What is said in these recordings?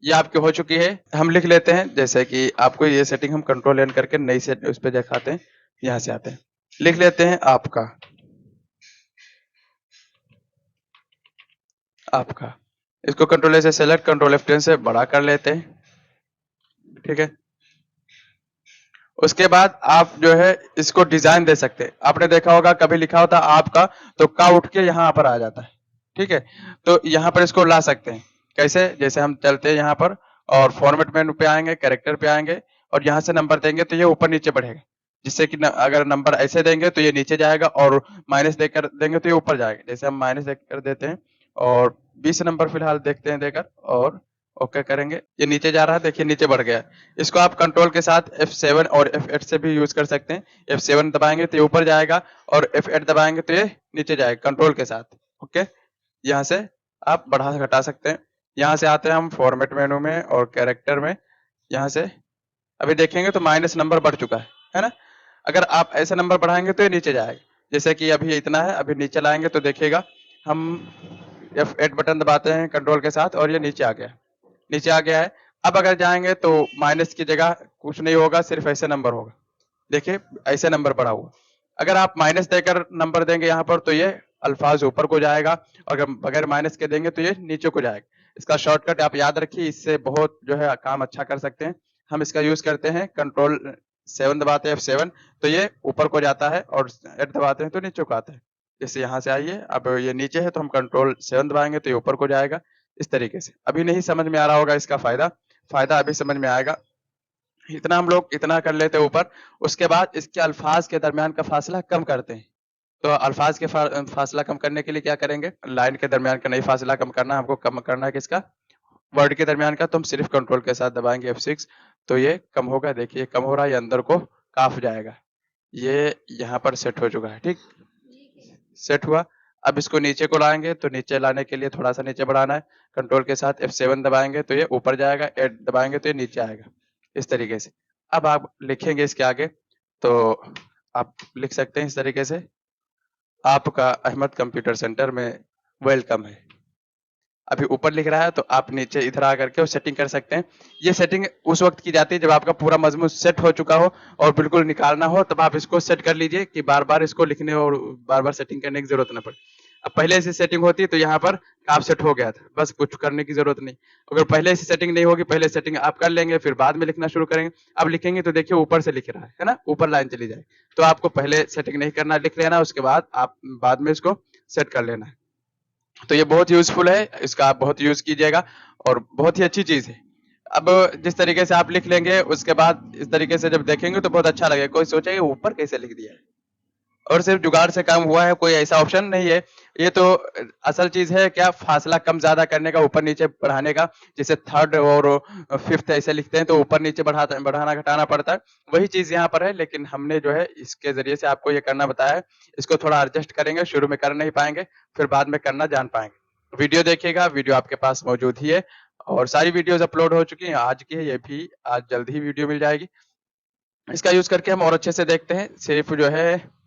ये आपकी हो चुकी है। हम लिख लेते हैं, जैसे कि आपको ये सेटिंग हम कंट्रोल एन करके नई सेट उस पे दिखाते हैं। यहाँ से आते हैं, लिख लेते हैं आपका आपका इसको कंट्रोल ए से सेलेक्ट, कंट्रोल F10 से बड़ा कर लेते हैं। ठीक है, उसके बाद आप जो है इसको डिजाइन दे सकते हैं। आपने देखा होगा कभी लिखा होता आपका, तो का उठ के यहाँ पर आ जाता है। ठीक है, तो यहाँ पर इसको ला सकते हैं। कैसे? जैसे हम चलते हैं यहाँ पर और फॉर्मेट मेनू पे आएंगे, कैरेक्टर पे आएंगे और यहाँ से नंबर देंगे तो ये ऊपर नीचे बढ़ेगा। जिससे कि अगर नंबर ऐसे देंगे तो ये नीचे जाएगा और माइनस देकर देंगे तो ये ऊपर जाएगा। जैसे हम माइनस देकर देते हैं और 20 नंबर फिलहाल देखते हैं देकर और ओके करेंगे, ये नीचे जा रहा है, देखिए नीचे बढ़ गया। इसको आप कंट्रोल के साथ F7 और F8 से भी यूज कर सकते हैं। F7 दबाएंगे तो ये ऊपर जाएगा और F8 दबाएंगे तो ये नीचे जाएगा कंट्रोल के साथ। ओके, यहाँ से आप बढ़ा घटा सकते हैं। यहाँ से आते हैं हम फॉर्मेट मेनू में और कैरेक्टर में। यहाँ से अभी देखेंगे तो माइनस नंबर बढ़ चुका है ना। अगर आप ऐसे नंबर बढ़ाएंगे तो ये नीचे जाएगा। जैसे कि अभी इतना है, अभी नीचे लाएंगे तो देखिएगा हम F8 बटन दबाते हैं कंट्रोल के साथ और ये नीचे आ गया, नीचे आ गया है। अब अगर जाएंगे तो माइनस की जगह कुछ नहीं होगा, सिर्फ ऐसे नंबर होगा। देखिए ऐसे नंबर पड़ा हुआ। अगर आप माइनस देकर नंबर देंगे यहाँ पर तो ये अल्फाज ऊपर को जाएगा और अगर बगैर माइनस के देंगे तो ये नीचे को जाएगा। इसका शॉर्टकट आप याद रखिए, इससे बहुत जो है काम अच्छा कर सकते हैं। हम इसका यूज करते हैं, कंट्रोल 7 दबाते हैं F7 तो ये ऊपर को जाता है और 8 दबाते हैं तो नीचे को आता है। जैसे यहाँ से आइए, अब ये नीचे है तो हम कंट्रोल 7 दबाएंगे तो ये ऊपर को जाएगा। इस तरीके से अभी नहीं समझ में आ रहा होगा इसका फायदा, फायदा अभी समझ में आएगा। इतना हम लोग इतना कर लेते हैं ऊपर। उसके बाद इसके अल्फाज के दरमियान का फासला कम करते हैं। तो अल्फाज के फासला कम करने के लिए क्या करेंगे? लाइन के दरमियान का नहीं फासला कम करना, हमको कम करना है किसका? वर्ड के दरमियान का। तो हम सिर्फ कंट्रोल के साथ दबाएंगे F6 तो ये कम होगा। देखिए कम हो रहा है, ये अंदर को काफ जाएगा। ये यहाँ पर सेट हो चुका है। ठीक, सेट हुआ। अब इसको नीचे को लाएंगे तो नीचे लाने के लिए थोड़ा सा नीचे बढ़ाना है। कंट्रोल के साथ F7 दबाएंगे तो ये ऊपर जाएगा, 8 दबाएंगे तो ये नीचे आएगा। इस तरीके से अब आप लिखेंगे इसके आगे तो आप लिख सकते हैं इस तरीके से, आपका अहमद कंप्यूटर सेंटर में वेलकम है। अभी ऊपर लिख रहा है तो आप नीचे इधर आ करके सेटिंग कर सकते हैं। ये सेटिंग उस वक्त की जाती है जब आपका पूरा मजमून सेट हो चुका हो और बिल्कुल निकालना हो, तब आप इसको सेट कर लीजिए कि बार बार इसको लिखने और बार बार सेटिंग करने की जरूरत न पड़े। अब पहले से सेटिंग होती है तो यहाँ पर काफ सेट हो गया था, बस कुछ करने की जरूरत नहीं। अगर पहले से सेटिंग नहीं होगी, पहले सेटिंग आप कर लेंगे फिर बाद में लिखना शुरू करेंगे। अब लिखेंगे तो देखिए ऊपर से लिख रहा है ना, ऊपर लाइन चली जाए। तो आपको पहले सेटिंग नहीं करना, लिख लेना, उसके बाद आप बाद में इसको सेट कर लेना है। तो ये बहुत यूजफुल है, इसका आप बहुत यूज कीजिएगा और बहुत ही अच्छी चीज है। अब जिस तरीके से आप लिख लेंगे उसके बाद इस तरीके से जब देखेंगे तो बहुत अच्छा लगेगा। कोई सोचेगा ऊपर कैसे लिख दिया है, और सिर्फ जुगाड़ से काम हुआ है, कोई ऐसा ऑप्शन नहीं है। ये तो असल चीज है क्या, फासला कम ज्यादा करने का, ऊपर नीचे बढ़ाने का। जैसे थर्ड और फिफ्थ ऐसे लिखते हैं तो ऊपर नीचे बढ़ाना घटाना पड़ता है, वही चीज यहाँ पर है। लेकिन हमने जो है इसके जरिए से आपको ये करना बताया है। इसको थोड़ा एडजस्ट करेंगे, शुरू में कर नहीं पाएंगे, फिर बाद में करना जान पाएंगे। वीडियो देखिएगा, वीडियो आपके पास मौजूद ही है और सारी वीडियोस अपलोड हो चुकी हैं। आज की है ये भी, आज जल्द ही वीडियो मिल जाएगी। इसका यूज करके हम और अच्छे से देखते हैं। सिर्फ जो है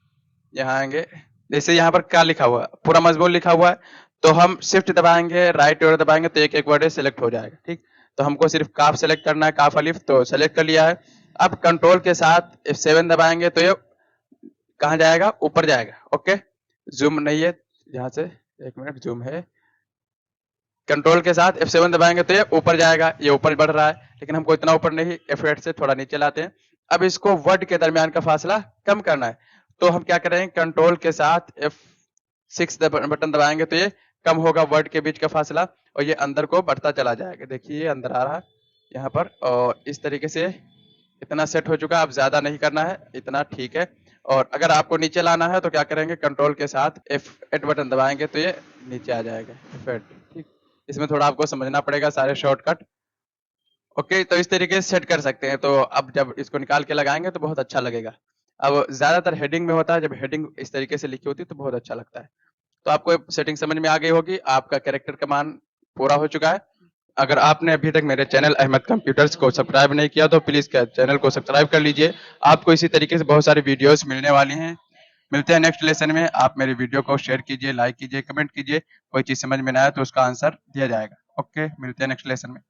यहाँ आएंगे, जैसे यहाँ पर क्या लिखा हुआ है, पूरा मजमून लिखा हुआ है, तो हम शिफ्ट दबाएंगे, राइट एरो दबाएंगे तो एक एक वर्ड सिलेक्ट हो जाएगा। ठीक, तो हमको सिर्फ काफ सेलेक्ट करना है, काफ अलिफ तो सेलेक्ट कर लिया है। अब कंट्रोल के साथ F7 दबाएंगे तो ये कहाँ जाएगा? ऊपर जाएगा। ओके, जूम नहीं है, यहाँ से एक मिनट, जूम है। कंट्रोल के साथ F7 दबाएंगे तो ये ऊपर जाएगा, ये ऊपर बढ़ रहा है, लेकिन हमको इतना ऊपर नहीं, F8 से थोड़ा नीचे लाते हैं। अब इसको वर्ड के दरमियान का फासला कम करना है, तो हम क्या करेंगे? कंट्रोल के साथ F6 बटन दबाएंगे तो ये कम होगा वर्ड के बीच का फासला और ये अंदर को बढ़ता चला जाएगा। देखिए अंदर आ रहा है यहाँ पर, और इस तरीके से इतना सेट हो चुका है। अब ज्यादा नहीं करना है, इतना ठीक है। और अगर आपको नीचे लाना है तो क्या करेंगे? कंट्रोल के साथ F8 बटन दबाएंगे तो ये नीचे आ जाएगा, F8। ठीक, इसमें थोड़ा आपको समझना पड़ेगा सारे शॉर्टकट। ओके, तो इस तरीके से सेट कर सकते हैं। तो अब जब इसको निकाल के लगाएंगे तो बहुत अच्छा लगेगा। अब ज्यादातर हेडिंग में होता है, जब हेडिंग इस तरीके से लिखी होती है तो बहुत अच्छा लगता है। तो आपको सेटिंग समझ में आ गई होगी, आपका कैरेक्टर का मान पूरा हो चुका है। अगर आपने अभी तक मेरे चैनल अहमद कंप्यूटर्स को सब्सक्राइब नहीं किया तो प्लीज चैनल को सब्सक्राइब कर लीजिए। आपको इसी तरीके से बहुत सारी वीडियोस मिलने वाली हैं। मिलते हैं नेक्स्ट लेसन में। आप मेरी वीडियो को शेयर कीजिए, लाइक कीजिए, कमेंट कीजिए। कोई चीज समझ में ना आए तो उसका आंसर दिया जाएगा। ओके, मिलते हैं नेक्स्ट लेसन में।